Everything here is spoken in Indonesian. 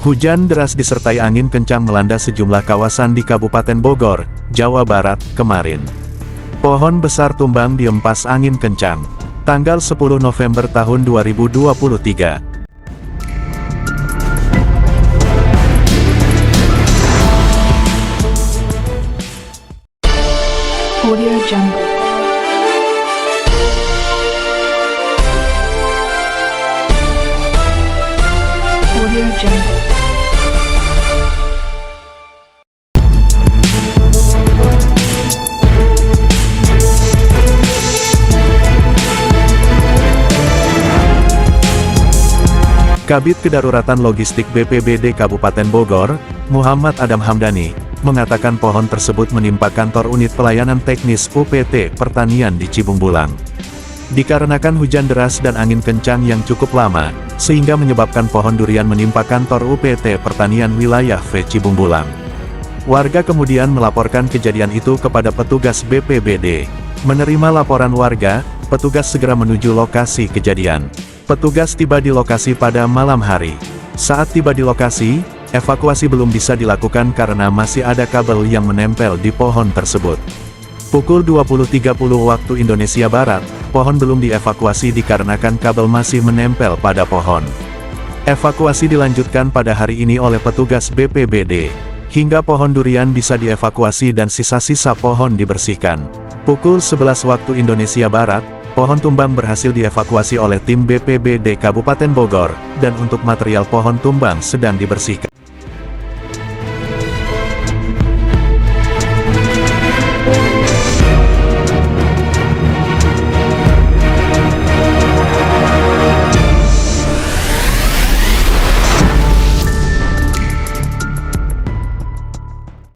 Hujan deras disertai angin kencang melanda sejumlah kawasan di Kabupaten Bogor, Jawa Barat, kemarin. Pohon besar tumbang dihempas angin kencang. Tanggal 10 November tahun 2023. Audio Jungle. Audio Jungle. Kabid Kedaruratan Logistik BPBD Kabupaten Bogor, Muhammad Adam Hamdani, mengatakan pohon tersebut menimpa kantor unit pelayanan teknis UPT Pertanian di Cibung Bulang. Dikarenakan hujan deras dan angin kencang yang cukup lama, sehingga menyebabkan pohon durian menimpa kantor UPT Pertanian wilayah V Cibung Bulang. Warga kemudian melaporkan kejadian itu kepada petugas BPBD. Menerima laporan warga, petugas segera menuju lokasi kejadian. Petugas tiba di lokasi pada malam hari. Saat tiba di lokasi, evakuasi belum bisa dilakukan karena masih ada kabel yang menempel di pohon tersebut. Pukul 20.30 waktu Indonesia Barat, pohon belum dievakuasi dikarenakan kabel masih menempel pada pohon. Evakuasi dilanjutkan pada hari ini oleh petugas BPBD, hingga pohon durian bisa dievakuasi dan sisa-sisa pohon dibersihkan. Pukul 11 waktu Indonesia Barat, pohon tumbang berhasil dievakuasi oleh tim BPBD Kabupaten Bogor, dan untuk material pohon tumbang sedang dibersihkan.